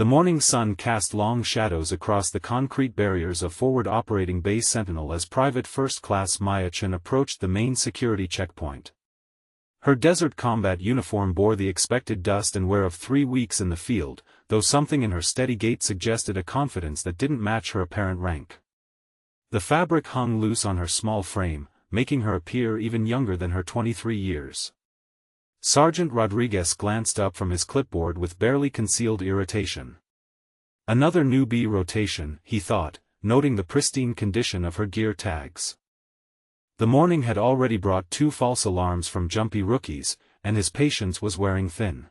The morning sun cast long shadows across the concrete barriers of Forward Operating Base Sentinel as Private First Class Maya Chen approached the main security checkpoint. Her desert combat uniform bore the expected dust and wear of 3 weeks in the field, though something in her steady gait suggested a confidence that didn't match her apparent rank. The fabric hung loose on her small frame, making her appear even younger than her 23 years. Sergeant Rodriguez glanced up from his clipboard with barely concealed irritation. Another newbie rotation, he thought, noting the pristine condition of her gear tags. The morning had already brought 2 false alarms from jumpy rookies, and his patience was wearing thin.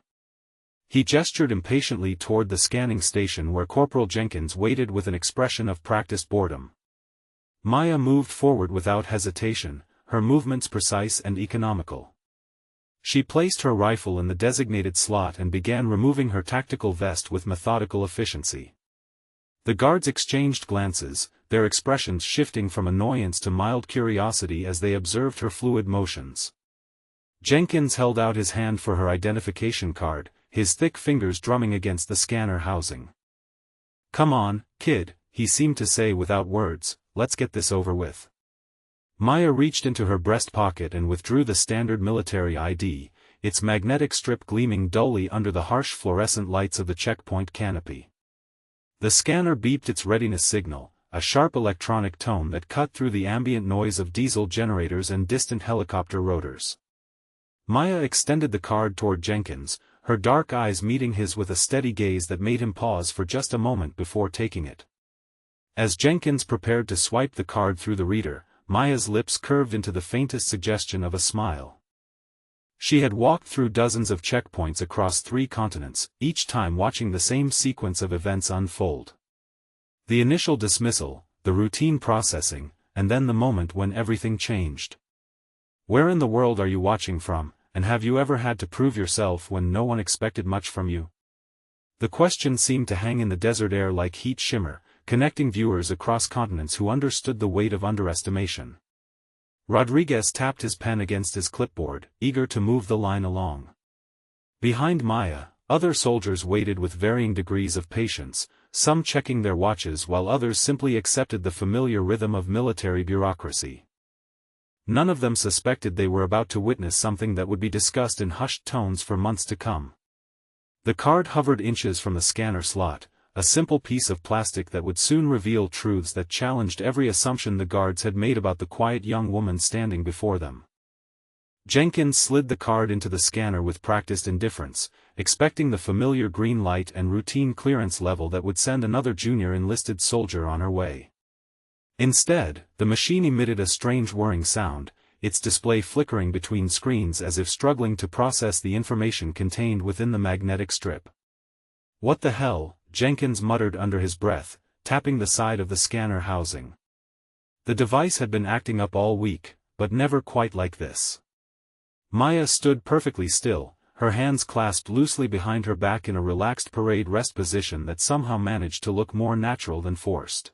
He gestured impatiently toward the scanning station where Corporal Jenkins waited with an expression of practiced boredom. Maya moved forward without hesitation, her movements precise and economical. She placed her rifle in the designated slot and began removing her tactical vest with methodical efficiency. The guards exchanged glances, their expressions shifting from annoyance to mild curiosity as they observed her fluid motions. Jenkins held out his hand for her identification card, his thick fingers drumming against the scanner housing. "Come on, kid," he seemed to say without words, "let's get this over with." Maya reached into her breast pocket and withdrew the standard military ID, its magnetic strip gleaming dully under the harsh fluorescent lights of the checkpoint canopy. The scanner beeped its readiness signal, a sharp electronic tone that cut through the ambient noise of diesel generators and distant helicopter rotors. Maya extended the card toward Jenkins, her dark eyes meeting his with a steady gaze that made him pause for just a moment before taking it. As Jenkins prepared to swipe the card through the reader, Maya's lips curved into the faintest suggestion of a smile. She had walked through dozens of checkpoints across 3 continents, each time watching the same sequence of events unfold. The initial dismissal, the routine processing, and then the moment when everything changed. Where in the world are you watching from, and have you ever had to prove yourself when no one expected much from you? The question seemed to hang in the desert air like heat shimmer, connecting viewers across continents who understood the weight of underestimation. Rodriguez tapped his pen against his clipboard, eager to move the line along. Behind Maya, other soldiers waited with varying degrees of patience, some checking their watches while others simply accepted the familiar rhythm of military bureaucracy. None of them suspected they were about to witness something that would be discussed in hushed tones for months to come. The card hovered inches from the scanner slot, a simple piece of plastic that would soon reveal truths that challenged every assumption the guards had made about the quiet young woman standing before them. Jenkins slid the card into the scanner with practiced indifference, expecting the familiar green light and routine clearance level that would send another junior enlisted soldier on her way. Instead, the machine emitted a strange whirring sound, its display flickering between screens as if struggling to process the information contained within the magnetic strip. "What the hell?" Jenkins muttered under his breath, tapping the side of the scanner housing. The device had been acting up all week, but never quite like this. Maya stood perfectly still, her hands clasped loosely behind her back in a relaxed parade rest position that somehow managed to look more natural than forced.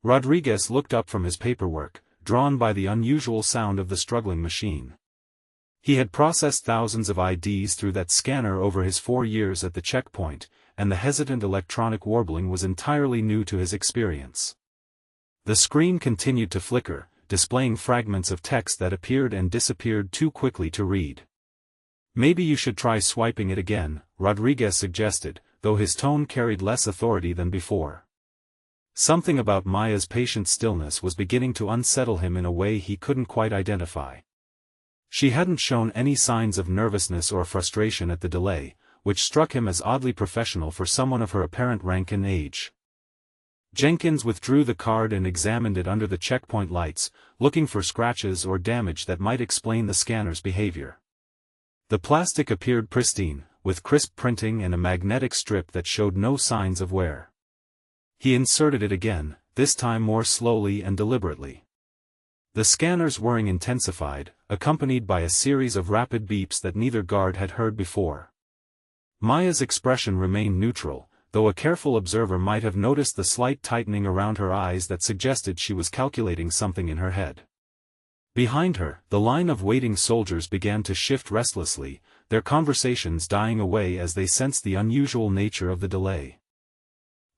Rodriguez looked up from his paperwork, drawn by the unusual sound of the struggling machine. He had processed thousands of IDs through that scanner over his 4 years at the checkpoint, and the hesitant electronic warbling was entirely new to his experience. The screen continued to flicker, displaying fragments of text that appeared and disappeared too quickly to read. "Maybe you should try swiping it again," Rodriguez suggested, though his tone carried less authority than before. Something about Maya's patient stillness was beginning to unsettle him in a way he couldn't quite identify. She hadn't shown any signs of nervousness or frustration at the delay, which struck him as oddly professional for someone of her apparent rank and age. Jenkins withdrew the card and examined it under the checkpoint lights, looking for scratches or damage that might explain the scanner's behavior. The plastic appeared pristine, with crisp printing and a magnetic strip that showed no signs of wear. He inserted it again, this time more slowly and deliberately. The scanner's whirring intensified, accompanied by a series of rapid beeps that neither guard had heard before. Maya's expression remained neutral, though a careful observer might have noticed the slight tightening around her eyes that suggested she was calculating something in her head. Behind her, the line of waiting soldiers began to shift restlessly, their conversations dying away as they sensed the unusual nature of the delay.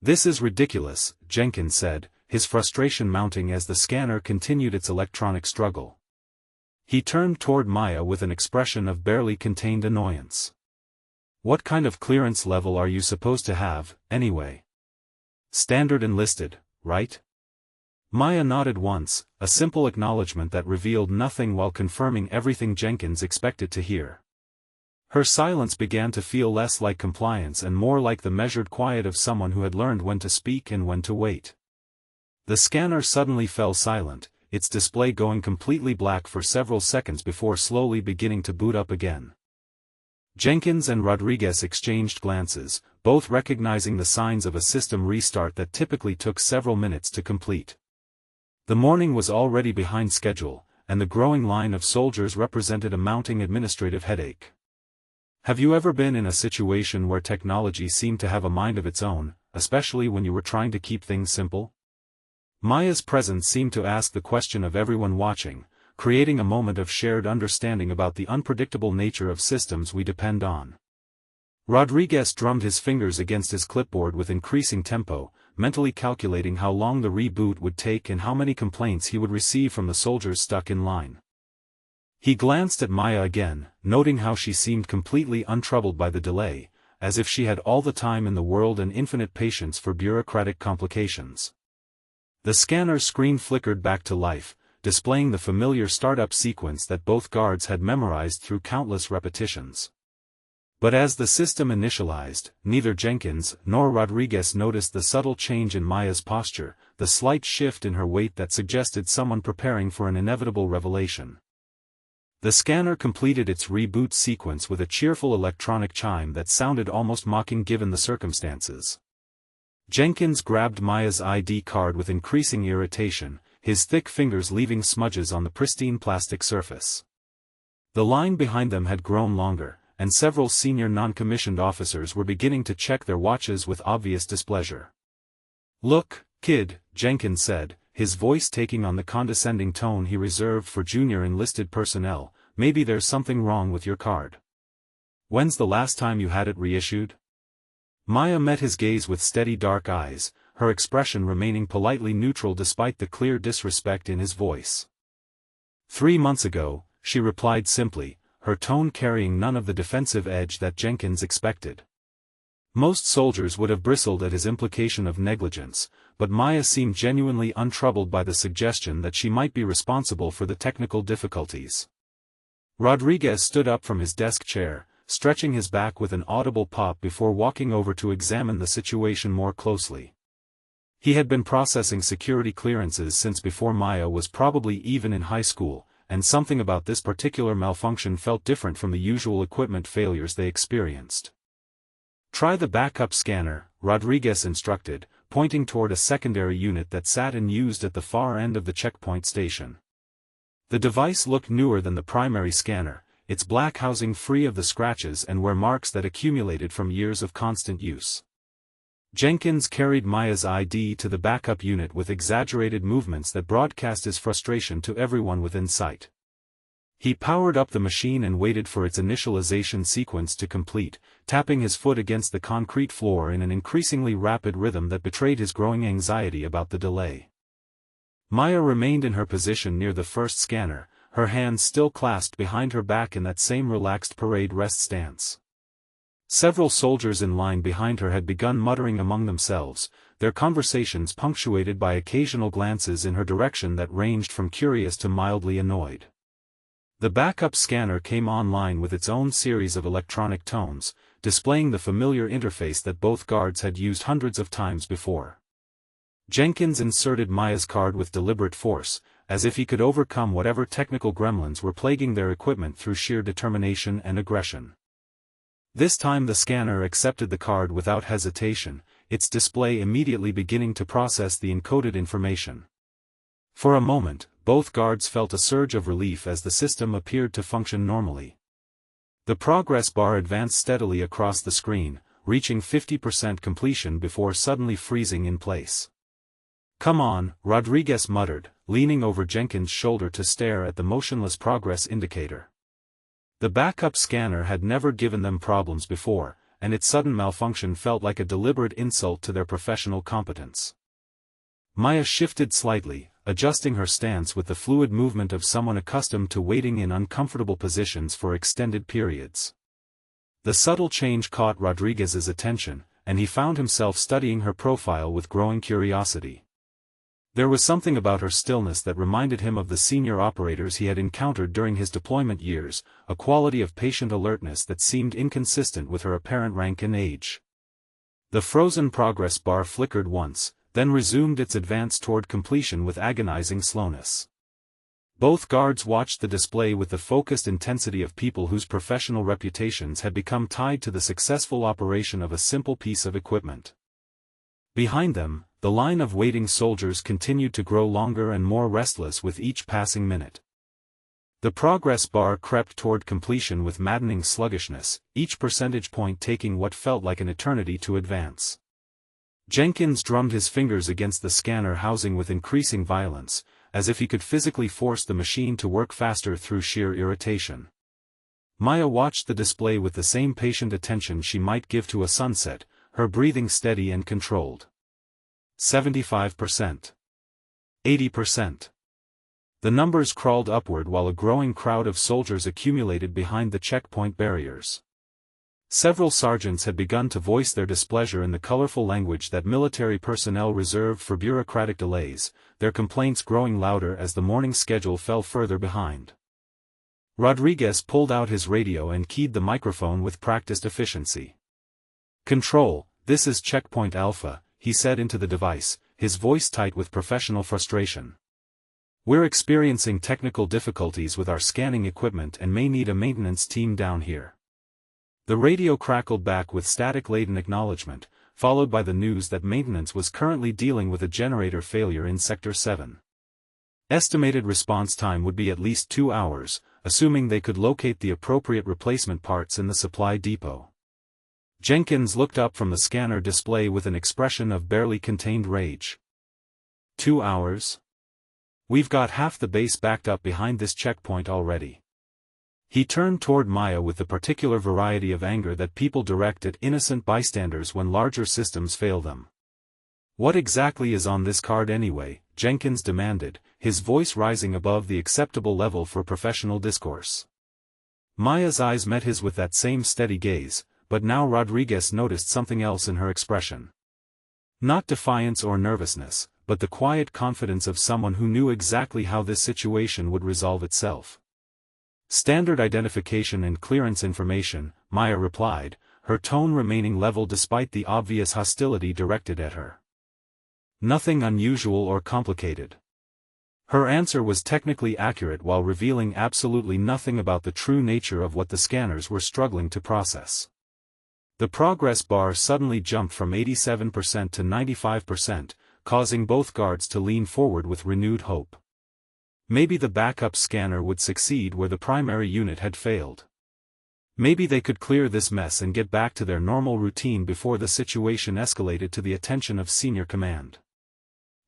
"This is ridiculous," Jenkins said, his frustration mounting as the scanner continued its electronic struggle. He turned toward Maya with an expression of barely contained annoyance. "What kind of clearance level are you supposed to have, anyway? Standard enlisted, right?" Maya nodded once, a simple acknowledgement that revealed nothing while confirming everything Jenkins expected to hear. Her silence began to feel less like compliance and more like the measured quiet of someone who had learned when to speak and when to wait. The scanner suddenly fell silent, its display going completely black for several seconds before slowly beginning to boot up again. Jenkins and Rodriguez exchanged glances, both recognizing the signs of a system restart that typically took several minutes to complete. The morning was already behind schedule, and the growing line of soldiers represented a mounting administrative headache. Have you ever been in a situation where technology seemed to have a mind of its own, especially when you were trying to keep things simple? Maya's presence seemed to ask the question of everyone watching, creating a moment of shared understanding about the unpredictable nature of systems we depend on. Rodriguez drummed his fingers against his clipboard with increasing tempo, mentally calculating how long the reboot would take and how many complaints he would receive from the soldiers stuck in line. He glanced at Maya again, noting how she seemed completely untroubled by the delay, as if she had all the time in the world and infinite patience for bureaucratic complications. The scanner's screen flickered back to life, displaying the familiar startup sequence that both guards had memorized through countless repetitions. But as the system initialized, neither Jenkins nor Rodriguez noticed the subtle change in Maya's posture, the slight shift in her weight that suggested someone preparing for an inevitable revelation. The scanner completed its reboot sequence with a cheerful electronic chime that sounded almost mocking given the circumstances. Jenkins grabbed Maya's ID card with increasing irritation, his thick fingers leaving smudges on the pristine plastic surface. The line behind them had grown longer, and several senior non-commissioned officers were beginning to check their watches with obvious displeasure. "Look, kid," Jenkins said, his voice taking on the condescending tone he reserved for junior enlisted personnel, "maybe there's something wrong with your card. When's the last time you had it reissued?" Maya met his gaze with steady dark eyes, her expression remaining politely neutral despite the clear disrespect in his voice. 3 months ago, she replied simply, her tone carrying none of the defensive edge that Jenkins expected. Most soldiers would have bristled at his implication of negligence, but Maya seemed genuinely untroubled by the suggestion that she might be responsible for the technical difficulties. Rodriguez stood up from his desk chair, stretching his back with an audible pop before walking over to examine the situation more closely. He had been processing security clearances since before Maya was probably even in high school, and something about this particular malfunction felt different from the usual equipment failures they experienced. "Try the backup scanner," Rodriguez instructed, pointing toward a secondary unit that sat unused at the far end of the checkpoint station. The device looked newer than the primary scanner, its black housing free of the scratches and wear marks that accumulated from years of constant use. Jenkins carried Maya's ID to the backup unit with exaggerated movements that broadcast his frustration to everyone within sight. He powered up the machine and waited for its initialization sequence to complete, tapping his foot against the concrete floor in an increasingly rapid rhythm that betrayed his growing anxiety about the delay. Maya remained in her position near the first scanner, her hands still clasped behind her back in that same relaxed parade rest stance. Several soldiers in line behind her had begun muttering among themselves, their conversations punctuated by occasional glances in her direction that ranged from curious to mildly annoyed. The backup scanner came online with its own series of electronic tones, displaying the familiar interface that both guards had used hundreds of times before. Jenkins inserted Maya's card with deliberate force, as if he could overcome whatever technical gremlins were plaguing their equipment through sheer determination and aggression. This time the scanner accepted the card without hesitation, its display immediately beginning to process the encoded information. For a moment, both guards felt a surge of relief as the system appeared to function normally. The progress bar advanced steadily across the screen, reaching 50% completion before suddenly freezing in place. "Come on," Rodriguez muttered, leaning over Jenkins' shoulder to stare at the motionless progress indicator. The backup scanner had never given them problems before, and its sudden malfunction felt like a deliberate insult to their professional competence. Maya shifted slightly, adjusting her stance with the fluid movement of someone accustomed to waiting in uncomfortable positions for extended periods. The subtle change caught Rodriguez's attention, and he found himself studying her profile with growing curiosity. There was something about her stillness that reminded him of the senior operators he had encountered during his deployment years, a quality of patient alertness that seemed inconsistent with her apparent rank and age. The frozen progress bar flickered once, then resumed its advance toward completion with agonizing slowness. Both guards watched the display with the focused intensity of people whose professional reputations had become tied to the successful operation of a simple piece of equipment. Behind them, the line of waiting soldiers continued to grow longer and more restless with each passing minute. The progress bar crept toward completion with maddening sluggishness, each percentage point taking what felt like an eternity to advance. Jenkins drummed his fingers against the scanner housing with increasing violence, as if he could physically force the machine to work faster through sheer irritation. Maya watched the display with the same patient attention she might give to a sunset, her breathing steady and controlled. 75%. 80%. The numbers crawled upward while a growing crowd of soldiers accumulated behind the checkpoint barriers. Several sergeants had begun to voice their displeasure in the colorful language that military personnel reserved for bureaucratic delays, their complaints growing louder as the morning schedule fell further behind. Rodriguez pulled out his radio and keyed the microphone with practiced efficiency. "Control, this is Checkpoint Alpha," he said into the device, his voice tight with professional frustration. "We're experiencing technical difficulties with our scanning equipment and may need a maintenance team down here." The radio crackled back with static-laden acknowledgement, followed by the news that maintenance was currently dealing with a generator failure in Sector 7. Estimated response time would be at least 2 hours, assuming they could locate the appropriate replacement parts in the supply depot. Jenkins looked up from the scanner display with an expression of barely contained rage. 2 hours? We've got half the base backed up behind this checkpoint already. He turned toward Maya with the particular variety of anger that people direct at innocent bystanders when larger systems fail them. "What exactly is on this card anyway?" Jenkins demanded, his voice rising above the acceptable level for professional discourse. Maya's eyes met his with that same steady gaze, but now Rodriguez noticed something else in her expression. Not defiance or nervousness, but the quiet confidence of someone who knew exactly how this situation would resolve itself. "Standard identification and clearance information," Maya replied, her tone remaining level despite the obvious hostility directed at her. "Nothing unusual or complicated." Her answer was technically accurate while revealing absolutely nothing about the true nature of what the scanners were struggling to process. The progress bar suddenly jumped from 87% to 95%, causing both guards to lean forward with renewed hope. Maybe the backup scanner would succeed where the primary unit had failed. Maybe they could clear this mess and get back to their normal routine before the situation escalated to the attention of senior command.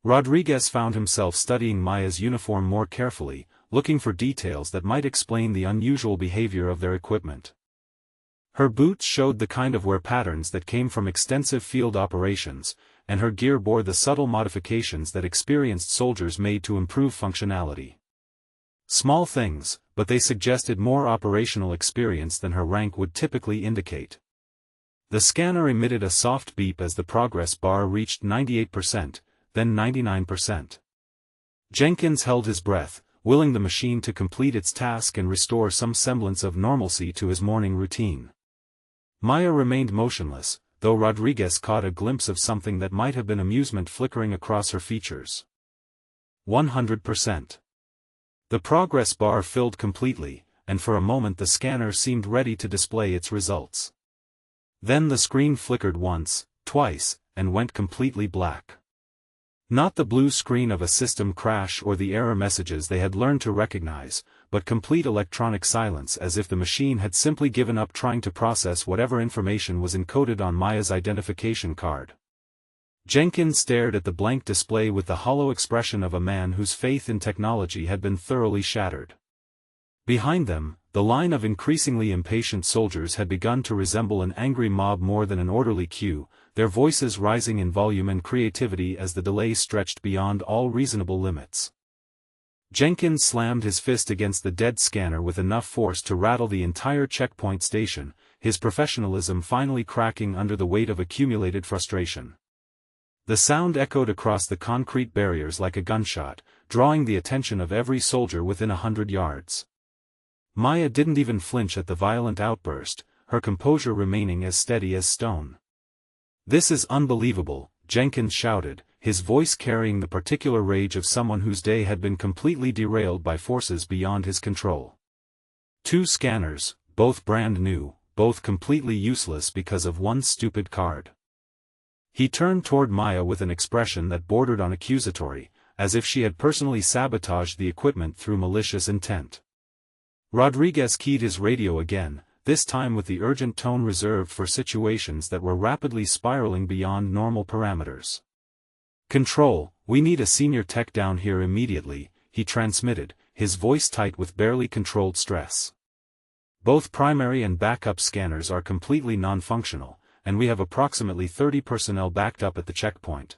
Rodriguez found himself studying Maya's uniform more carefully, looking for details that might explain the unusual behavior of their equipment. Her boots showed the kind of wear patterns that came from extensive field operations, and her gear bore the subtle modifications that experienced soldiers made to improve functionality. Small things, but they suggested more operational experience than her rank would typically indicate. The scanner emitted a soft beep as the progress bar reached 98%, then 99%. Jenkins held his breath, willing the machine to complete its task and restore some semblance of normalcy to his morning routine. Maya remained motionless, though Rodriguez caught a glimpse of something that might have been amusement flickering across her features. 100%. The progress bar filled completely, and for a moment the scanner seemed ready to display its results. Then the screen flickered once, twice, and went completely black. Not the blue screen of a system crash or the error messages they had learned to recognize, but complete electronic silence, as if the machine had simply given up trying to process whatever information was encoded on Maya's identification card. Jenkins stared at the blank display with the hollow expression of a man whose faith in technology had been thoroughly shattered. Behind them, The line of increasingly impatient soldiers had begun to resemble an angry mob more than an orderly queue, their voices rising in volume and creativity as the delay stretched beyond all reasonable limits. Jenkins slammed his fist against the dead scanner with enough force to rattle the entire checkpoint station, his professionalism finally cracking under the weight of accumulated frustration. The sound echoed across the concrete barriers like a gunshot, drawing the attention of every soldier within 100 yards. Maya didn't even flinch at the violent outburst, her composure remaining as steady as stone. "This is unbelievable," Jenkins shouted, his voice carrying the particular rage of someone whose day had been completely derailed by forces beyond his control. 2 scanners, both brand new, both completely useless because of one stupid card. He turned toward Maya with an expression that bordered on accusatory, as if she had personally sabotaged the equipment through malicious intent. Rodriguez keyed his radio again, this time with the urgent tone reserved for situations that were rapidly spiraling beyond normal parameters. "Control, we need a senior tech down here immediately," he transmitted, his voice tight with barely controlled stress. "Both primary and backup scanners are completely non-functional, and we have approximately 30 personnel backed up at the checkpoint."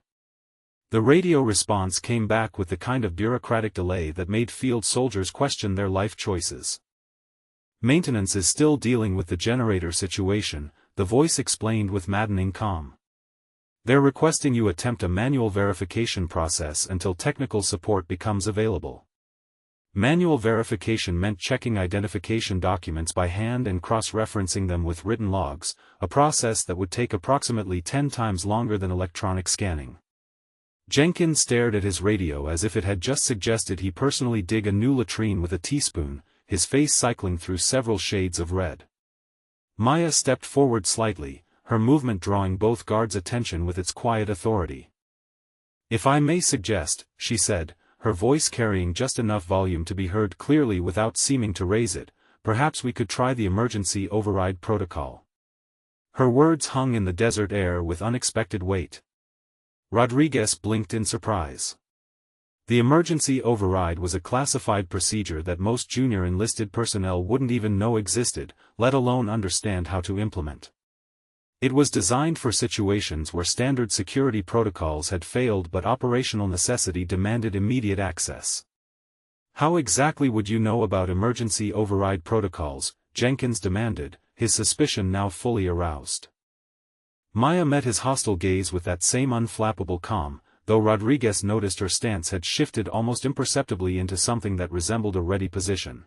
The radio response came back with the kind of bureaucratic delay that made field soldiers question their life choices. "Maintenance is still dealing with the generator situation," the voice explained with maddening calm. "They're requesting you attempt a manual verification process until technical support becomes available." Manual verification meant checking identification documents by hand and cross-referencing them with written logs, a process that would take approximately 10 times longer than electronic scanning. Jenkins stared at his radio as if it had just suggested he personally dig a new latrine with a teaspoon, his face cycling through several shades of red. Maya stepped forward slightly, her movement drawing both guards' attention with its quiet authority. "If I may suggest," she said, her voice carrying just enough volume to be heard clearly without seeming to raise it, "perhaps we could try the emergency override protocol." Her words hung in the desert air with unexpected weight. Rodriguez blinked in surprise. The emergency override was a classified procedure that most junior enlisted personnel wouldn't even know existed, let alone understand how to implement. It was designed for situations where standard security protocols had failed but operational necessity demanded immediate access. "How exactly would you know about emergency override protocols?" Jenkins demanded, his suspicion now fully aroused. Maya met his hostile gaze with that same unflappable calm, though Rodriguez noticed her stance had shifted almost imperceptibly into something that resembled a ready position.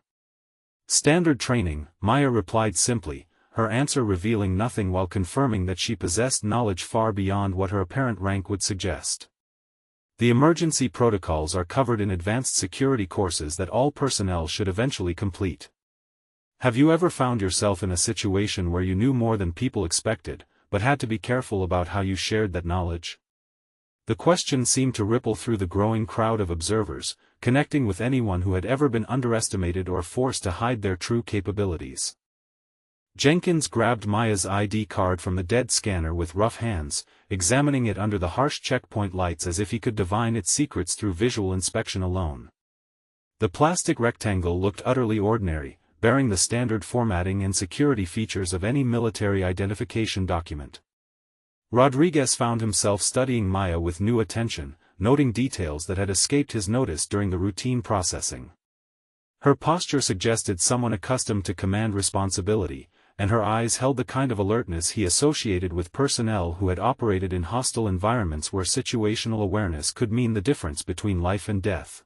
"Standard training," Maya replied simply, her answer revealing nothing while confirming that she possessed knowledge far beyond what her apparent rank would suggest. "The emergency protocols are covered in advanced security courses that all personnel should eventually complete. Have you ever found yourself in a situation where you knew more than people expected, but had to be careful about how you shared that knowledge?" The question seemed to ripple through the growing crowd of observers, connecting with anyone who had ever been underestimated or forced to hide their true capabilities. Jenkins grabbed Maya's ID card from the dead scanner with rough hands, examining it under the harsh checkpoint lights as if he could divine its secrets through visual inspection alone. The plastic rectangle looked utterly ordinary, bearing the standard formatting and security features of any military identification document. Rodriguez found himself studying Maya with new attention, noting details that had escaped his notice during the routine processing. Her posture suggested someone accustomed to command responsibility, and her eyes held the kind of alertness he associated with personnel who had operated in hostile environments where situational awareness could mean the difference between life and death.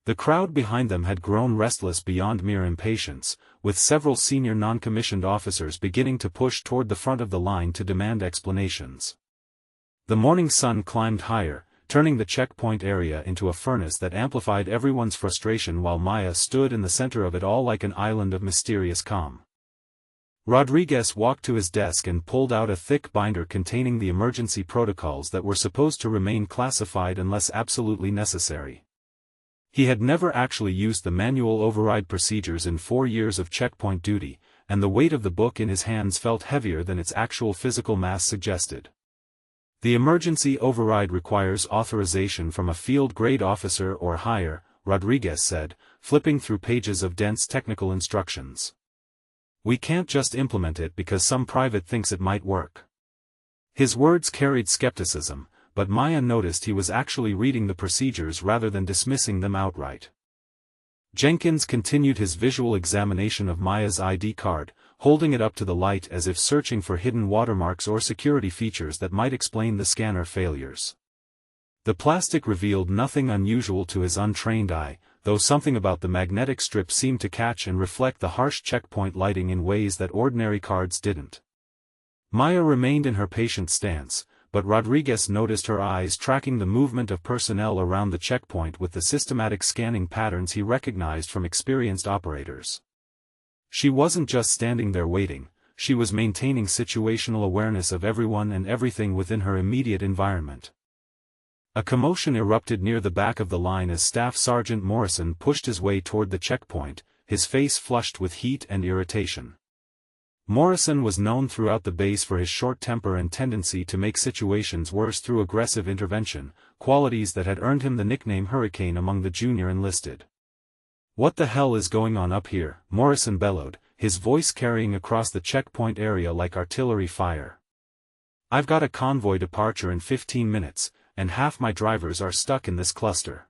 The crowd behind them had grown restless beyond mere impatience, with several senior non-commissioned officers beginning to push toward the front of the line to demand explanations. The morning sun climbed higher, turning the checkpoint area into a furnace that amplified everyone's frustration while Maya stood in the center of it all like an island of mysterious calm. Rodriguez walked to his desk and pulled out a thick binder containing the emergency protocols that were supposed to remain classified unless absolutely necessary. He had never actually used the manual override procedures in 4 years of checkpoint duty, and the weight of the book in his hands felt heavier than its actual physical mass suggested. The emergency override requires authorization from a field grade officer or higher, Rodriguez said, flipping through pages of dense technical instructions. We can't just implement it because some private thinks it might work. His words carried skepticism, but Maya noticed he was actually reading the procedures rather than dismissing them outright. Jenkins continued his visual examination of Maya's ID card, holding it up to the light as if searching for hidden watermarks or security features that might explain the scanner failures. The plastic revealed nothing unusual to his untrained eye, though something about the magnetic strip seemed to catch and reflect the harsh checkpoint lighting in ways that ordinary cards didn't. Maya remained in her patient stance, but Rodriguez noticed her eyes tracking the movement of personnel around the checkpoint with the systematic scanning patterns he recognized from experienced operators. She wasn't just standing there waiting, she was maintaining situational awareness of everyone and everything within her immediate environment. A commotion erupted near the back of the line as Staff Sergeant Morrison pushed his way toward the checkpoint, his face flushed with heat and irritation. Morrison was known throughout the base for his short temper and tendency to make situations worse through aggressive intervention, qualities that had earned him the nickname Hurricane among the junior enlisted. "What the hell is going on up here?" Morrison bellowed, his voice carrying across the checkpoint area like artillery fire. "I've got a convoy departure in 15 minutes, and half my drivers are stuck in this cluster."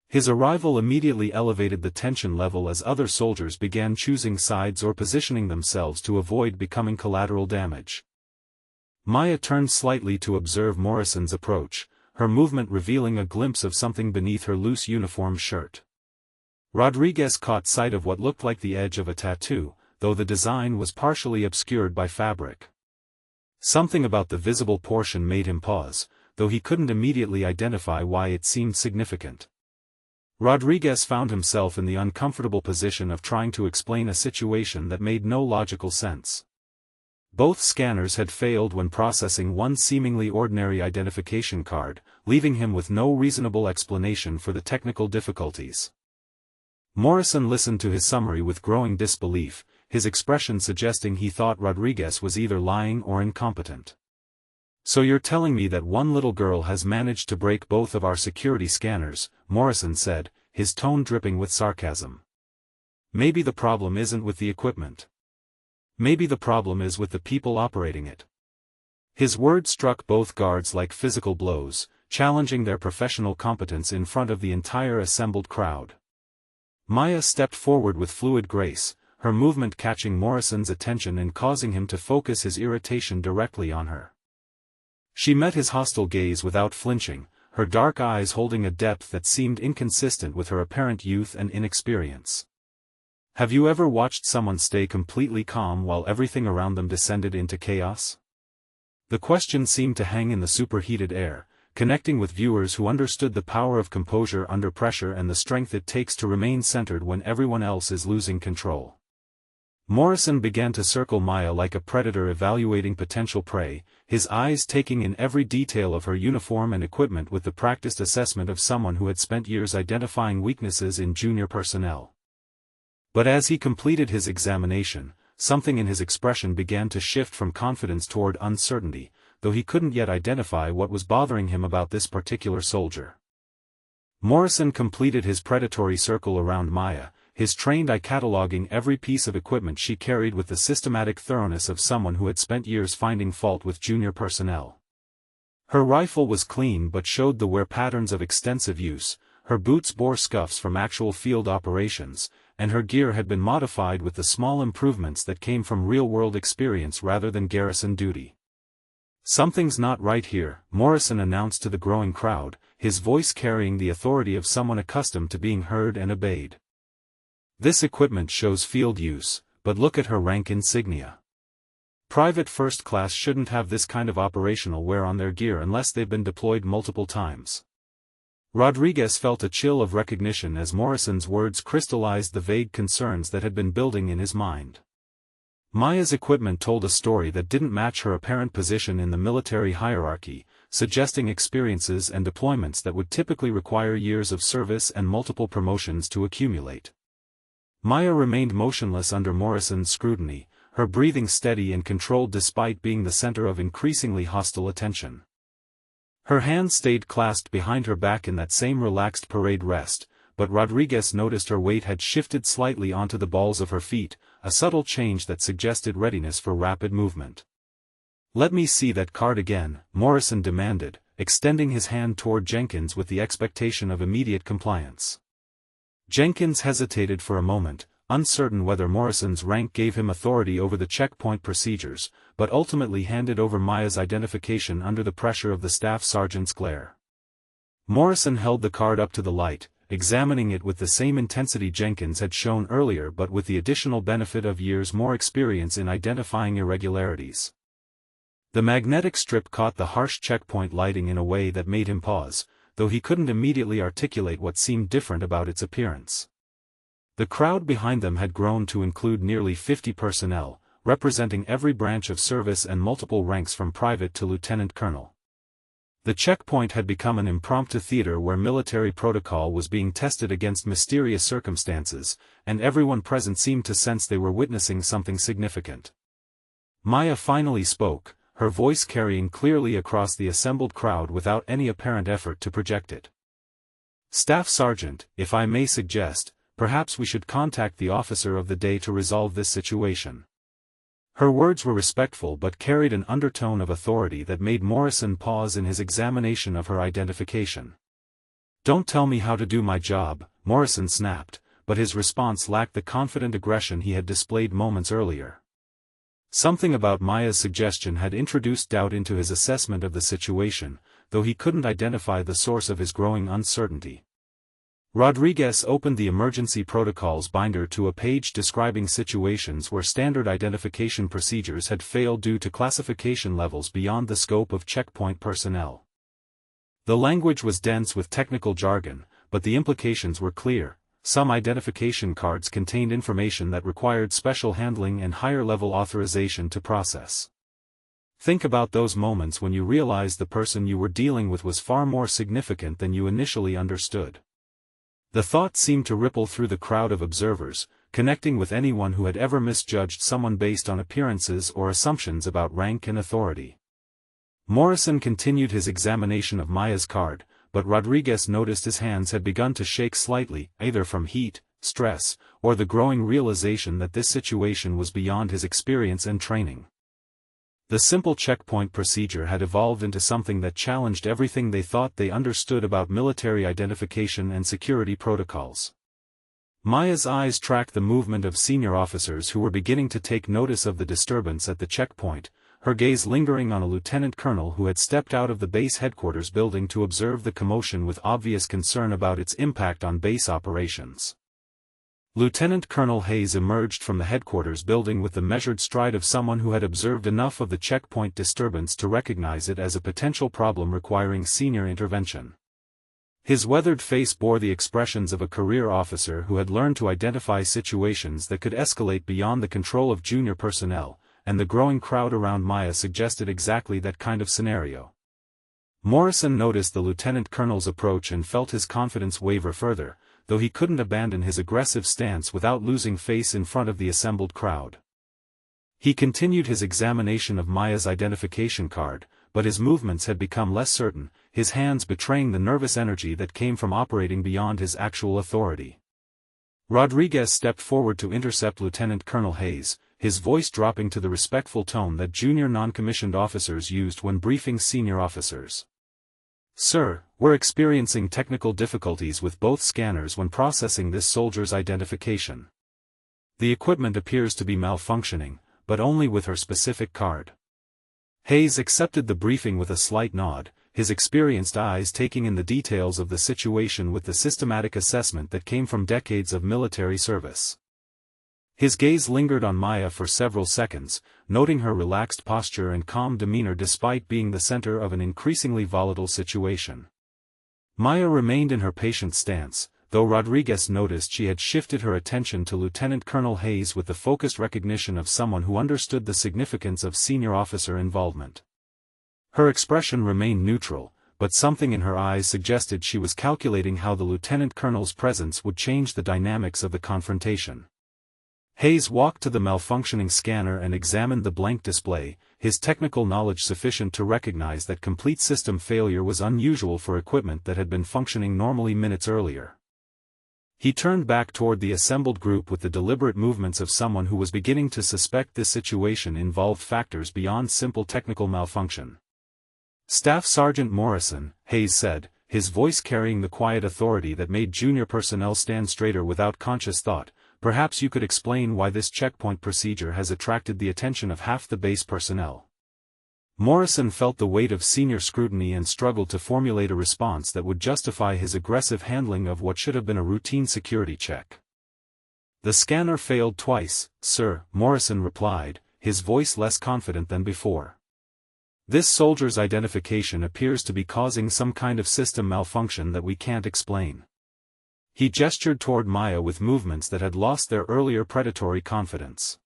His arrival immediately elevated the tension level as other soldiers began choosing sides or positioning themselves to avoid becoming collateral damage. Maya turned slightly to observe Morrison's approach, her movement revealing a glimpse of something beneath her loose uniform shirt. Rodriguez caught sight of what looked like the edge of a tattoo, though the design was partially obscured by fabric. Something about the visible portion made him pause, though he couldn't immediately identify why it seemed significant. Rodriguez found himself in the uncomfortable position of trying to explain a situation that made no logical sense. Both scanners had failed when processing one seemingly ordinary identification card, leaving him with no reasonable explanation for the technical difficulties. Morrison listened to his summary with growing disbelief, his expression suggesting he thought Rodriguez was either lying or incompetent. "So you're telling me that one little girl has managed to break both of our security scanners," Morrison said, his tone dripping with sarcasm. "Maybe the problem isn't with the equipment. Maybe the problem is with the people operating it." His words struck both guards like physical blows, challenging their professional competence in front of the entire assembled crowd. Maya stepped forward with fluid grace, her movement catching Morrison's attention and causing him to focus his irritation directly on her. She met his hostile gaze without flinching, her dark eyes holding a depth that seemed inconsistent with her apparent youth and inexperience. "Have you ever watched someone stay completely calm while everything around them descended into chaos?" The question seemed to hang in the superheated air, connecting with viewers who understood the power of composure under pressure and the strength it takes to remain centered when everyone else is losing control. Morrison began to circle Maya like a predator evaluating potential prey, his eyes taking in every detail of her uniform and equipment with the practiced assessment of someone who had spent years identifying weaknesses in junior personnel. But as he completed his examination, something in his expression began to shift from confidence toward uncertainty, though he couldn't yet identify what was bothering him about this particular soldier. Morrison completed his predatory circle around Maya, his trained eye cataloging every piece of equipment she carried with the systematic thoroughness of someone who had spent years finding fault with junior personnel. Her rifle was clean but showed the wear patterns of extensive use, her boots bore scuffs from actual field operations, and her gear had been modified with the small improvements that came from real-world experience rather than garrison duty. "Something's not right here," Morrison announced to the growing crowd, his voice carrying the authority of someone accustomed to being heard and obeyed. "This equipment shows field use, but look at her rank insignia. Private First Class shouldn't have this kind of operational wear on their gear unless they've been deployed multiple times." Rodriguez felt a chill of recognition as Morrison's words crystallized the vague concerns that had been building in his mind. Maya's equipment told a story that didn't match her apparent position in the military hierarchy, suggesting experiences and deployments that would typically require years of service and multiple promotions to accumulate. Maya remained motionless under Morrison's scrutiny, her breathing steady and controlled despite being the center of increasingly hostile attention. Her hands stayed clasped behind her back in that same relaxed parade rest, but Rodriguez noticed her weight had shifted slightly onto the balls of her feet, a subtle change that suggested readiness for rapid movement. "Let me see that card again," Morrison demanded, extending his hand toward Jenkins with the expectation of immediate compliance. Jenkins hesitated for a moment, uncertain whether Morrison's rank gave him authority over the checkpoint procedures, but ultimately handed over Maya's identification under the pressure of the staff sergeant's glare. Morrison held the card up to the light, examining it with the same intensity Jenkins had shown earlier but with the additional benefit of years more experience in identifying irregularities. The magnetic strip caught the harsh checkpoint lighting in a way that made him pause, though he couldn't immediately articulate what seemed different about its appearance. The crowd behind them had grown to include nearly 50 personnel, representing every branch of service and multiple ranks from private to lieutenant colonel. The checkpoint had become an impromptu theater where military protocol was being tested against mysterious circumstances, and everyone present seemed to sense they were witnessing something significant. Maya finally spoke, her voice carrying clearly across the assembled crowd without any apparent effort to project it. "Staff Sergeant, if I may suggest, perhaps we should contact the officer of the day to resolve this situation." Her words were respectful but carried an undertone of authority that made Morrison pause in his examination of her identification. "Don't tell me how to do my job," Morrison snapped, but his response lacked the confident aggression he had displayed moments earlier. Something about Maya's suggestion had introduced doubt into his assessment of the situation, though he couldn't identify the source of his growing uncertainty. Rodriguez opened the emergency protocols binder to a page describing situations where standard identification procedures had failed due to classification levels beyond the scope of checkpoint personnel. The language was dense with technical jargon, but the implications were clear. Some identification cards contained information that required special handling and higher-level authorization to process. Think about those moments when you realized the person you were dealing with was far more significant than you initially understood. The thought seemed to ripple through the crowd of observers, connecting with anyone who had ever misjudged someone based on appearances or assumptions about rank and authority. Morrison continued his examination of Maya's card, but Rodriguez noticed his hands had begun to shake slightly, either from heat, stress, or the growing realization that this situation was beyond his experience and training. The simple checkpoint procedure had evolved into something that challenged everything they thought they understood about military identification and security protocols. Maya's eyes tracked the movement of senior officers who were beginning to take notice of the disturbance at the checkpoint, her gaze lingering on a lieutenant colonel who had stepped out of the base headquarters building to observe the commotion with obvious concern about its impact on base operations. Lieutenant Colonel Hayes emerged from the headquarters building with the measured stride of someone who had observed enough of the checkpoint disturbance to recognize it as a potential problem requiring senior intervention. His weathered face bore the expressions of a career officer who had learned to identify situations that could escalate beyond the control of junior personnel, and the growing crowd around Maya suggested exactly that kind of scenario. Morrison noticed the lieutenant colonel's approach and felt his confidence waver further, though he couldn't abandon his aggressive stance without losing face in front of the assembled crowd. He continued his examination of Maya's identification card, but his movements had become less certain, his hands betraying the nervous energy that came from operating beyond his actual authority. Rodriguez stepped forward to intercept Lieutenant Colonel Hayes, his voice dropping to the respectful tone that junior non-commissioned officers used when briefing senior officers. "Sir, we're experiencing technical difficulties with both scanners when processing this soldier's identification. The equipment appears to be malfunctioning, but only with her specific card." Hayes accepted the briefing with a slight nod, his experienced eyes taking in the details of the situation with the systematic assessment that came from decades of military service. His gaze lingered on Maya for several seconds, noting her relaxed posture and calm demeanor despite being the center of an increasingly volatile situation. Maya remained in her patient stance, though Rodriguez noticed she had shifted her attention to Lieutenant Colonel Hayes with the focused recognition of someone who understood the significance of senior officer involvement. Her expression remained neutral, but something in her eyes suggested she was calculating how the lieutenant colonel's presence would change the dynamics of the confrontation. Hayes walked to the malfunctioning scanner and examined the blank display, his technical knowledge sufficient to recognize that complete system failure was unusual for equipment that had been functioning normally minutes earlier. He turned back toward the assembled group with the deliberate movements of someone who was beginning to suspect this situation involved factors beyond simple technical malfunction. "Staff Sergeant Morrison," Hayes said, his voice carrying the quiet authority that made junior personnel stand straighter without conscious thought, "perhaps you could explain why this checkpoint procedure has attracted the attention of half the base personnel." Morrison felt the weight of senior scrutiny and struggled to formulate a response that would justify his aggressive handling of what should have been a routine security check. "The scanner failed twice, sir," Morrison replied, his voice less confident than before. "This soldier's identification appears to be causing some kind of system malfunction that we can't explain." He gestured toward Maya with movements that had lost their earlier predatory confidence.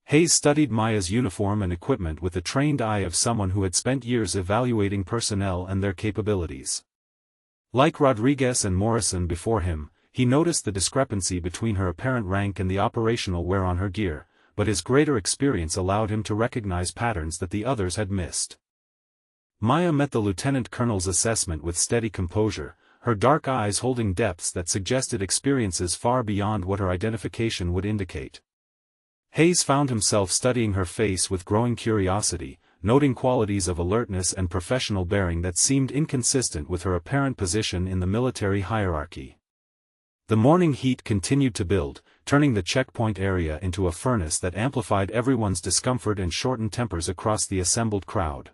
Hayes studied Maya's uniform and equipment with the trained eye of someone who had spent years evaluating personnel and their capabilities. Like Rodriguez and Morrison before him, he noticed the discrepancy between her apparent rank and the operational wear on her gear, but his greater experience allowed him to recognize patterns that the others had missed. Maya met the lieutenant colonel's assessment with steady composure, her dark eyes holding depths that suggested experiences far beyond what her identification would indicate. Hayes found himself studying her face with growing curiosity, noting qualities of alertness and professional bearing that seemed inconsistent with her apparent position in the military hierarchy. The morning heat continued to build, turning the checkpoint area into a furnace that amplified everyone's discomfort and shortened tempers across the assembled crowd.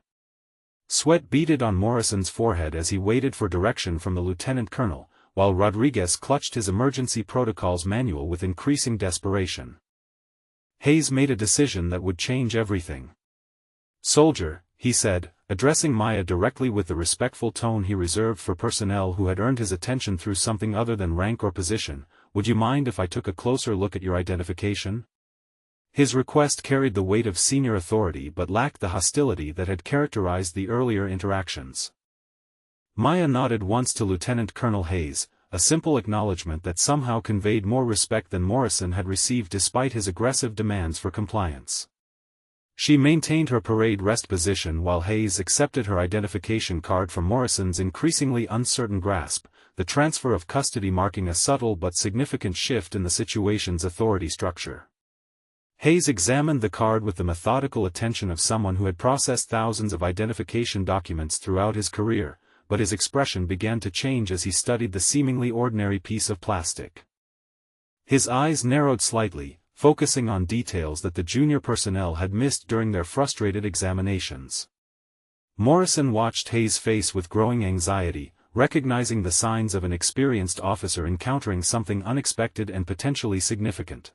Sweat beaded on Morrison's forehead as he waited for direction from the lieutenant colonel, while Rodriguez clutched his emergency protocols manual with increasing desperation. Hayes made a decision that would change everything. "Soldier," he said, addressing Maya directly with the respectful tone he reserved for personnel who had earned his attention through something other than rank or position, "would you mind if I took a closer look at your identification?" His request carried the weight of senior authority but lacked the hostility that had characterized the earlier interactions. Maya nodded once to Lieutenant Colonel Hayes, a simple acknowledgement that somehow conveyed more respect than Morrison had received despite his aggressive demands for compliance. She maintained her parade rest position while Hayes accepted her identification card from Morrison's increasingly uncertain grasp, the transfer of custody marking a subtle but significant shift in the situation's authority structure. Hayes examined the card with the methodical attention of someone who had processed thousands of identification documents throughout his career, but his expression began to change as he studied the seemingly ordinary piece of plastic. His eyes narrowed slightly, focusing on details that the junior personnel had missed during their frustrated examinations. Morrison watched Hayes' face with growing anxiety, recognizing the signs of an experienced officer encountering something unexpected and potentially significant.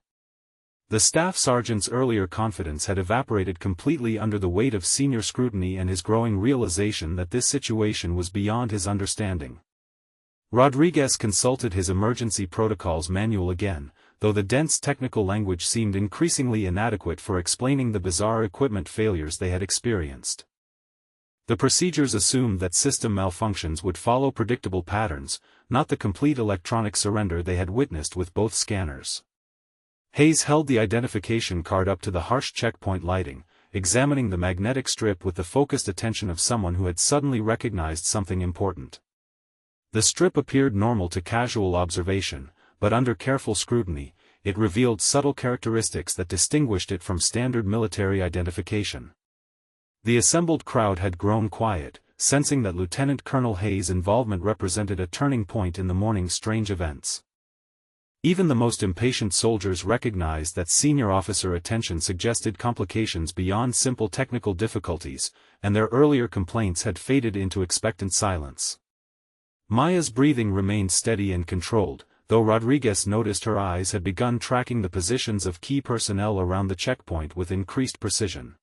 The staff sergeant's earlier confidence had evaporated completely under the weight of senior scrutiny and his growing realization that this situation was beyond his understanding. Rodriguez consulted his emergency protocols manual again, though the dense technical language seemed increasingly inadequate for explaining the bizarre equipment failures they had experienced. The procedures assumed that system malfunctions would follow predictable patterns, not the complete electronic surrender they had witnessed with both scanners. Hayes held the identification card up to the harsh checkpoint lighting, examining the magnetic strip with the focused attention of someone who had suddenly recognized something important. The strip appeared normal to casual observation, but under careful scrutiny, it revealed subtle characteristics that distinguished it from standard military identification. The assembled crowd had grown quiet, sensing that Lieutenant Colonel Hayes' involvement represented a turning point in the morning's strange events. Even the most impatient soldiers recognized that senior officer attention suggested complications beyond simple technical difficulties, and their earlier complaints had faded into expectant silence. Maya's breathing remained steady and controlled, though Rodriguez noticed her eyes had begun tracking the positions of key personnel around the checkpoint with increased precision.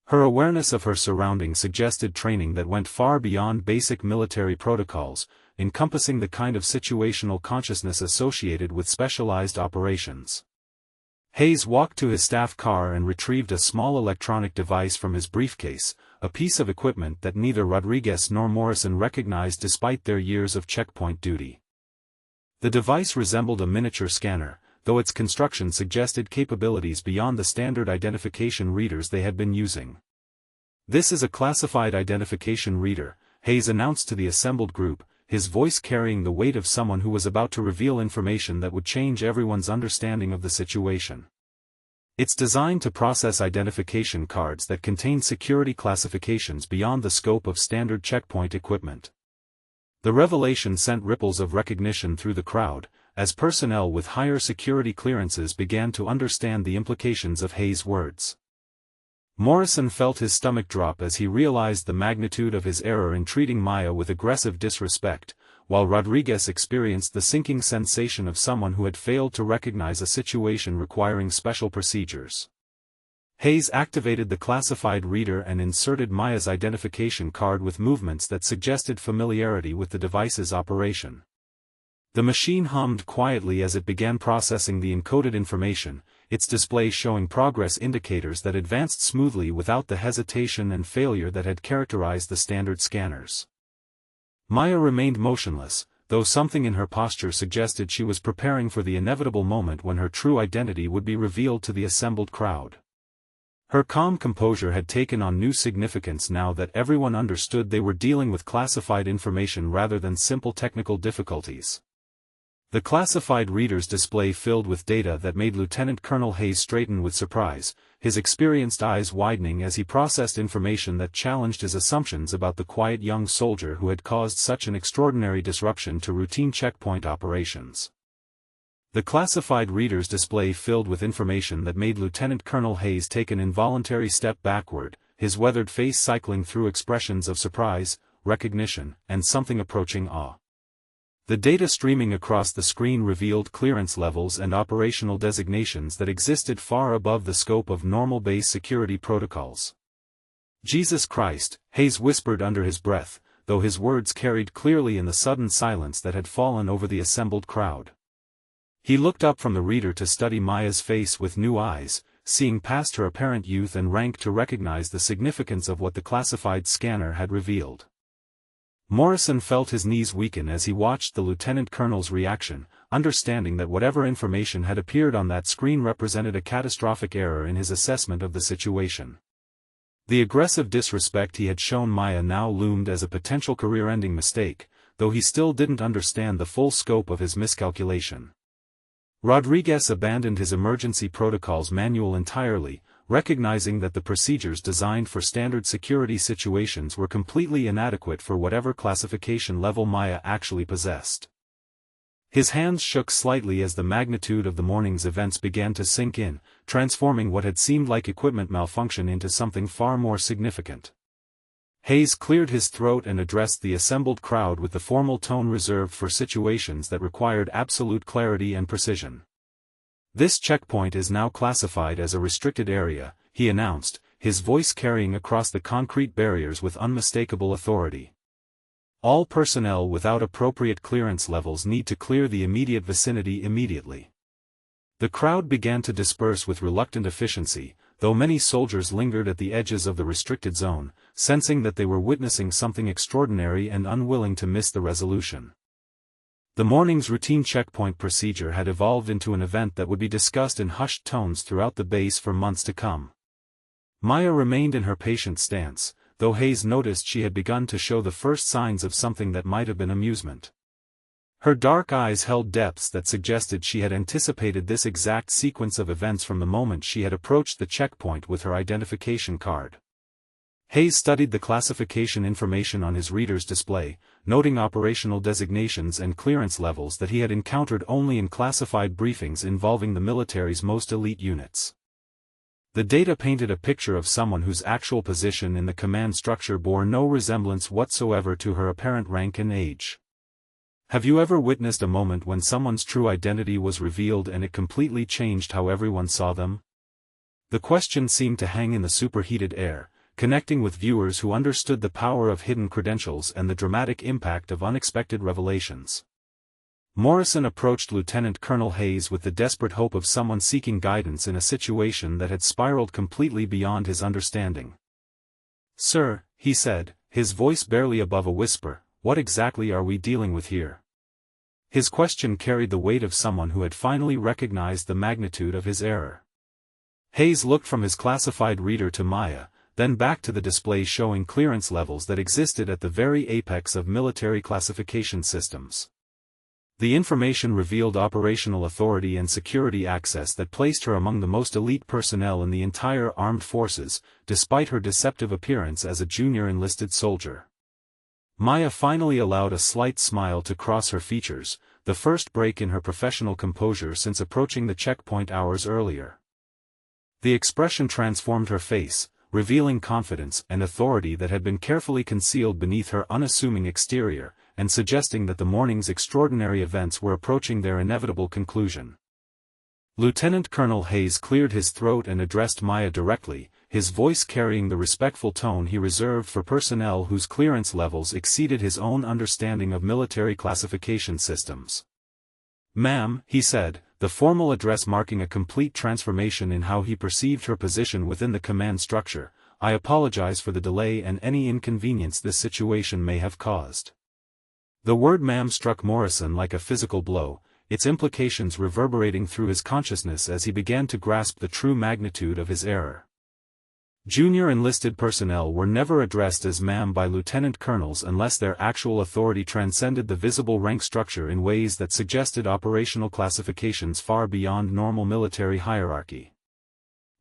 Her awareness of her surroundings suggested training that went far beyond basic military protocols, encompassing the kind of situational consciousness associated with specialized operations. Hayes walked to his staff car and retrieved a small electronic device from his briefcase, a piece of equipment that neither Rodriguez nor Morrison recognized despite their years of checkpoint duty. The device resembled a miniature scanner, though its construction suggested capabilities beyond the standard identification readers they had been using. "This is a classified identification reader," Hayes announced to the assembled group, his voice carrying the weight of someone who was about to reveal information that would change everyone's understanding of the situation. It's designed to process identification cards that contain security classifications beyond the scope of standard checkpoint equipment. The revelation sent ripples of recognition through the crowd, as personnel with higher security clearances began to understand the implications of Hayes' words. Morrison felt his stomach drop as he realized the magnitude of his error in treating Maya with aggressive disrespect, while Rodriguez experienced the sinking sensation of someone who had failed to recognize a situation requiring special procedures. Hayes activated the classified reader and inserted Maya's identification card with movements that suggested familiarity with the device's operation. The machine hummed quietly as it began processing the encoded information, its display showing progress indicators that advanced smoothly without the hesitation and failure that had characterized the standard scanners. Maya remained motionless, though something in her posture suggested she was preparing for the inevitable moment when her true identity would be revealed to the assembled crowd. Her calm composure had taken on new significance now that everyone understood they were dealing with classified information rather than simple technical difficulties. The classified reader's display filled with data that made Lieutenant Colonel Hayes straighten with surprise, his experienced eyes widening as he processed information that challenged his assumptions about the quiet young soldier who had caused such an extraordinary disruption to routine checkpoint operations. The classified reader's display filled with information that made Lieutenant Colonel Hayes take an involuntary step backward, his weathered face cycling through expressions of surprise, recognition, and something approaching awe. The data streaming across the screen revealed clearance levels and operational designations that existed far above the scope of normal base security protocols. "Jesus Christ," Hayes whispered under his breath, though his words carried clearly in the sudden silence that had fallen over the assembled crowd. He looked up from the reader to study Maya's face with new eyes, seeing past her apparent youth and rank to recognize the significance of what the classified scanner had revealed. Morrison felt his knees weaken as he watched the lieutenant colonel's reaction, understanding that whatever information had appeared on that screen represented a catastrophic error in his assessment of the situation. The aggressive disrespect he had shown Maya now loomed as a potential career-ending mistake, though he still didn't understand the full scope of his miscalculation. Rodriguez abandoned his emergency protocols manual entirely, recognizing that the procedures designed for standard security situations were completely inadequate for whatever classification level Maya actually possessed. His hands shook slightly as the magnitude of the morning's events began to sink in, transforming what had seemed like equipment malfunction into something far more significant. Hayes cleared his throat and addressed the assembled crowd with the formal tone reserved for situations that required absolute clarity and precision. "This checkpoint is now classified as a restricted area," he announced, his voice carrying across the concrete barriers with unmistakable authority. "All personnel without appropriate clearance levels need to clear the immediate vicinity immediately." The crowd began to disperse with reluctant efficiency, though many soldiers lingered at the edges of the restricted zone, sensing that they were witnessing something extraordinary and unwilling to miss the resolution. The morning's routine checkpoint procedure had evolved into an event that would be discussed in hushed tones throughout the base for months to come. Maya remained in her patient stance, though Hayes noticed she had begun to show the first signs of something that might have been amusement. Her dark eyes held depths that suggested she had anticipated this exact sequence of events from the moment she had approached the checkpoint with her identification card. Hayes studied the classification information on his reader's display, noting operational designations and clearance levels that he had encountered only in classified briefings involving the military's most elite units. The data painted a picture of someone whose actual position in the command structure bore no resemblance whatsoever to her apparent rank and age. Have you ever witnessed a moment when someone's true identity was revealed and it completely changed how everyone saw them? The question seemed to hang in the superheated air, connecting with viewers who understood the power of hidden credentials and the dramatic impact of unexpected revelations. Morrison approached Lieutenant Colonel Hayes with the desperate hope of someone seeking guidance in a situation that had spiraled completely beyond his understanding. "Sir," he said, his voice barely above a whisper, "what exactly are we dealing with here?" His question carried the weight of someone who had finally recognized the magnitude of his error. Hayes looked from his classified reader to Maya, then back to the display showing clearance levels that existed at the very apex of military classification systems. The information revealed operational authority and security access that placed her among the most elite personnel in the entire armed forces, despite her deceptive appearance as a junior enlisted soldier. Maya finally allowed a slight smile to cross her features, the first break in her professional composure since approaching the checkpoint hours earlier. The expression transformed her face, revealing confidence and authority that had been carefully concealed beneath her unassuming exterior, and suggesting that the morning's extraordinary events were approaching their inevitable conclusion. Lieutenant Colonel Hayes cleared his throat and addressed Maya directly, his voice carrying the respectful tone he reserved for personnel whose clearance levels exceeded his own understanding of military classification systems. "Ma'am," he said, the formal address marking a complete transformation in how he perceived her position within the command structure, "I apologize for the delay and any inconvenience this situation may have caused." The word "ma'am" struck Morrison like a physical blow, its implications reverberating through his consciousness as he began to grasp the true magnitude of his error. Junior enlisted personnel were never addressed as ma'am by lieutenant colonels unless their actual authority transcended the visible rank structure in ways that suggested operational classifications far beyond normal military hierarchy.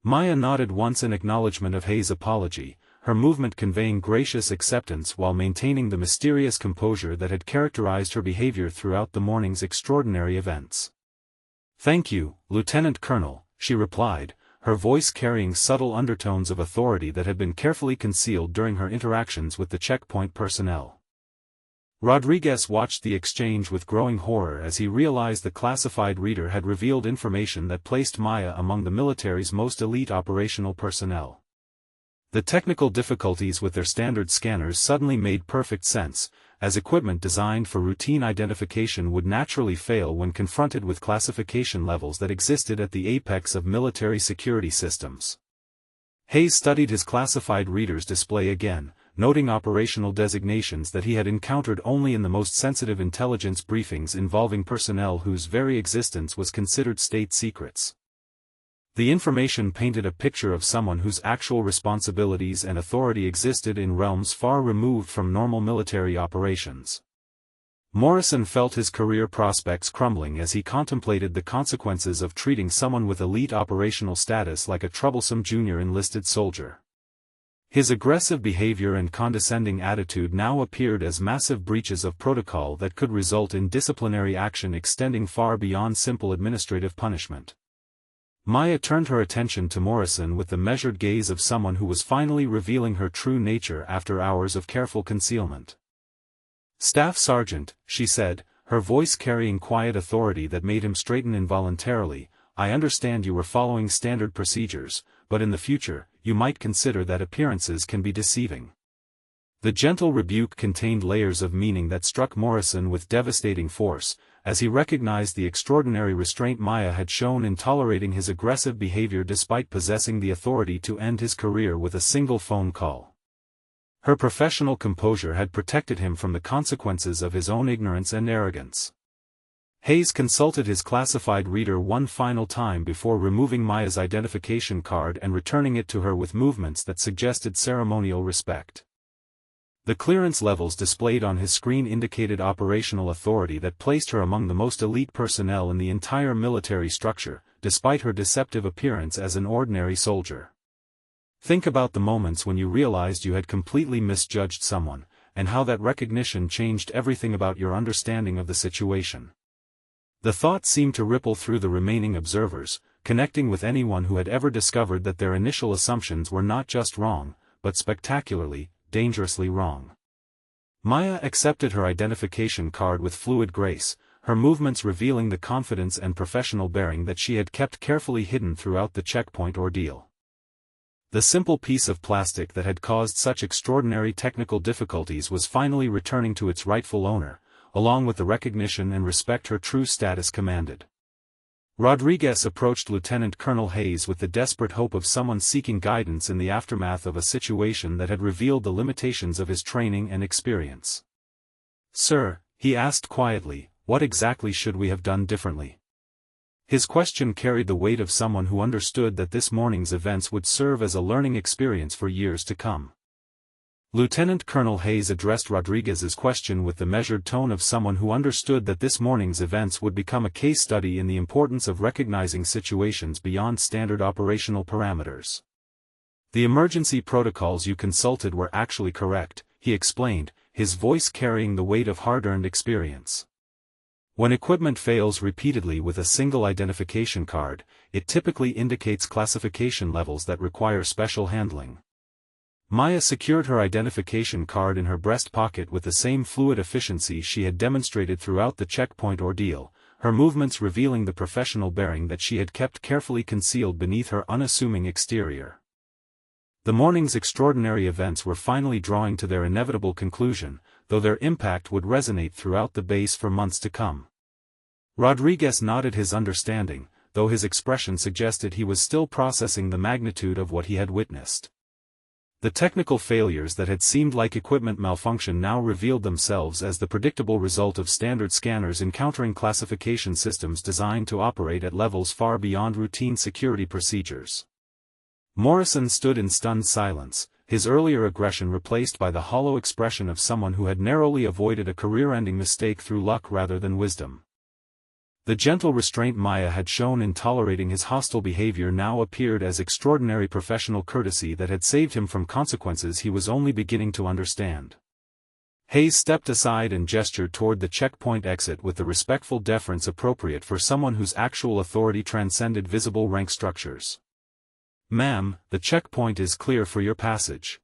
Maya nodded once in acknowledgement of Hayes' apology, her movement conveying gracious acceptance while maintaining the mysterious composure that had characterized her behavior throughout the morning's extraordinary events. "Thank you, Lieutenant Colonel," she replied, her voice carrying subtle undertones of authority that had been carefully concealed during her interactions with the checkpoint personnel. Rodriguez watched the exchange with growing horror as he realized the classified reader had revealed information that placed Maya among the military's most elite operational personnel. The technical difficulties with their standard scanners suddenly made perfect sense, as equipment designed for routine identification would naturally fail when confronted with classification levels that existed at the apex of military security systems. Hayes studied his classified reader's display again, noting operational designations that he had encountered only in the most sensitive intelligence briefings involving personnel whose very existence was considered state secrets. The information painted a picture of someone whose actual responsibilities and authority existed in realms far removed from normal military operations. Morrison felt his career prospects crumbling as he contemplated the consequences of treating someone with elite operational status like a troublesome junior enlisted soldier. His aggressive behavior and condescending attitude now appeared as massive breaches of protocol that could result in disciplinary action extending far beyond simple administrative punishment. Maya turned her attention to Morrison with the measured gaze of someone who was finally revealing her true nature after hours of careful concealment. "Staff Sergeant," she said, her voice carrying quiet authority that made him straighten involuntarily, "I understand you were following standard procedures, but in the future, you might consider that appearances can be deceiving." The gentle rebuke contained layers of meaning that struck Morrison with devastating force, as he recognized the extraordinary restraint Maya had shown in tolerating his aggressive behavior despite possessing the authority to end his career with a single phone call. Her professional composure had protected him from the consequences of his own ignorance and arrogance. Hayes consulted his classified reader one final time before removing Maya's identification card and returning it to her with movements that suggested ceremonial respect. The clearance levels displayed on his screen indicated operational authority that placed her among the most elite personnel in the entire military structure, despite her deceptive appearance as an ordinary soldier. Think about the moments when you realized you had completely misjudged someone, and how that recognition changed everything about your understanding of the situation. The thought seemed to ripple through the remaining observers, connecting with anyone who had ever discovered that their initial assumptions were not just wrong, but spectacularly, dangerously wrong. Maya accepted her identification card with fluid grace, her movements revealing the confidence and professional bearing that she had kept carefully hidden throughout the checkpoint ordeal. The simple piece of plastic that had caused such extraordinary technical difficulties was finally returning to its rightful owner, along with the recognition and respect her true status commanded. Rodriguez approached Lieutenant Colonel Hayes with the desperate hope of someone seeking guidance in the aftermath of a situation that had revealed the limitations of his training and experience. "Sir," he asked quietly, "what exactly should we have done differently?" His question carried the weight of someone who understood that this morning's events would serve as a learning experience for years to come. Lieutenant Colonel Hayes addressed Rodriguez's question with the measured tone of someone who understood that this morning's events would become a case study in the importance of recognizing situations beyond standard operational parameters. "The emergency protocols you consulted were actually correct," he explained, his voice carrying the weight of hard-earned experience. "When equipment fails repeatedly with a single identification card, it typically indicates classification levels that require special handling." Maya secured her identification card in her breast pocket with the same fluid efficiency she had demonstrated throughout the checkpoint ordeal, her movements revealing the professional bearing that she had kept carefully concealed beneath her unassuming exterior. The morning's extraordinary events were finally drawing to their inevitable conclusion, though their impact would resonate throughout the base for months to come. Rodriguez nodded his understanding, though his expression suggested he was still processing the magnitude of what he had witnessed. The technical failures that had seemed like equipment malfunction now revealed themselves as the predictable result of standard scanners encountering classification systems designed to operate at levels far beyond routine security procedures. Morrison stood in stunned silence, his earlier aggression replaced by the hollow expression of someone who had narrowly avoided a career-ending mistake through luck rather than wisdom. The gentle restraint Maya had shown in tolerating his hostile behavior now appeared as extraordinary professional courtesy that had saved him from consequences he was only beginning to understand. Hayes stepped aside and gestured toward the checkpoint exit with the respectful deference appropriate for someone whose actual authority transcended visible rank structures. "Ma'am, the checkpoint is clear for your passage.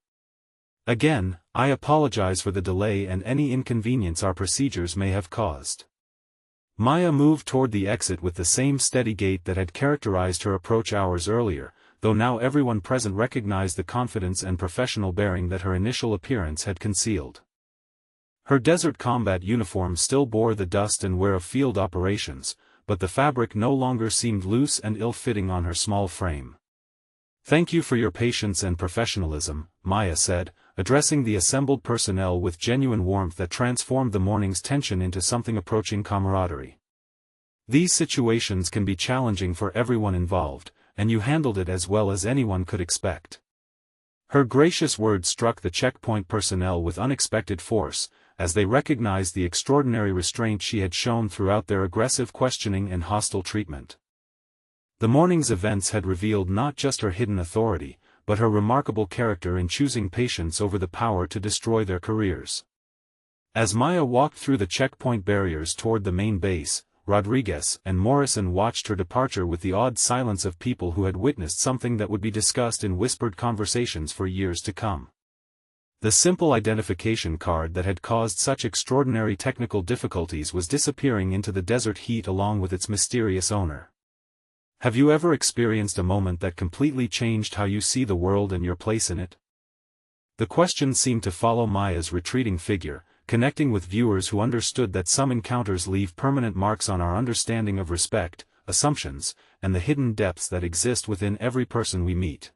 Again, I apologize for the delay and any inconvenience our procedures may have caused." Maya moved toward the exit with the same steady gait that had characterized her approach hours earlier, though now everyone present recognized the confidence and professional bearing that her initial appearance had concealed. Her desert combat uniform still bore the dust and wear of field operations, but the fabric no longer seemed loose and ill-fitting on her small frame. "Thank you for your patience and professionalism," Maya said, addressing the assembled personnel with genuine warmth that transformed the morning's tension into something approaching camaraderie. "These situations can be challenging for everyone involved, and you handled it as well as anyone could expect." Her gracious words struck the checkpoint personnel with unexpected force, as they recognized the extraordinary restraint she had shown throughout their aggressive questioning and hostile treatment. The morning's events had revealed not just her hidden authority, but her remarkable character in choosing patience over the power to destroy their careers. As Maya walked through the checkpoint barriers toward the main base, Rodriguez and Morrison watched her departure with the awed silence of people who had witnessed something that would be discussed in whispered conversations for years to come. The simple identification card that had caused such extraordinary technical difficulties was disappearing into the desert heat along with its mysterious owner. Have you ever experienced a moment that completely changed how you see the world and your place in it? The question seemed to follow Maya's retreating figure, connecting with viewers who understood that some encounters leave permanent marks on our understanding of respect, assumptions, and the hidden depths that exist within every person we meet.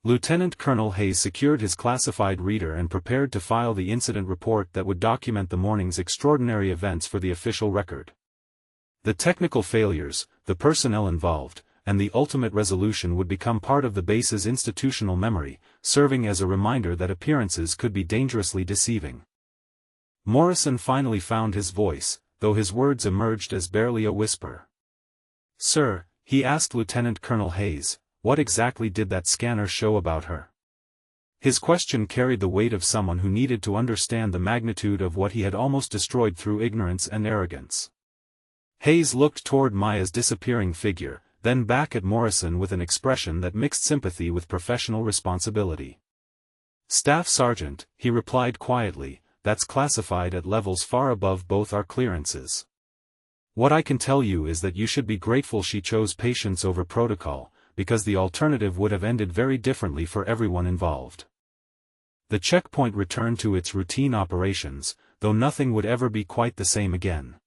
Lieutenant Colonel Hayes secured his classified reader and prepared to file the incident report that would document the morning's extraordinary events for the official record. The technical failures, the personnel involved, and the ultimate resolution would become part of the base's institutional memory, serving as a reminder that appearances could be dangerously deceiving. Morrison finally found his voice, though his words emerged as barely a whisper. "Sir," he asked Lieutenant Colonel Hayes, "what exactly did that scanner show about her?" His question carried the weight of someone who needed to understand the magnitude of what he had almost destroyed through ignorance and arrogance. Hayes looked toward Maya's disappearing figure, then back at Morrison with an expression that mixed sympathy with professional responsibility. "Staff Sergeant," he replied quietly, "that's classified at levels far above both our clearances. What I can tell you is that you should be grateful she chose patience over protocol, because the alternative would have ended very differently for everyone involved." The checkpoint returned to its routine operations, though nothing would ever be quite the same again.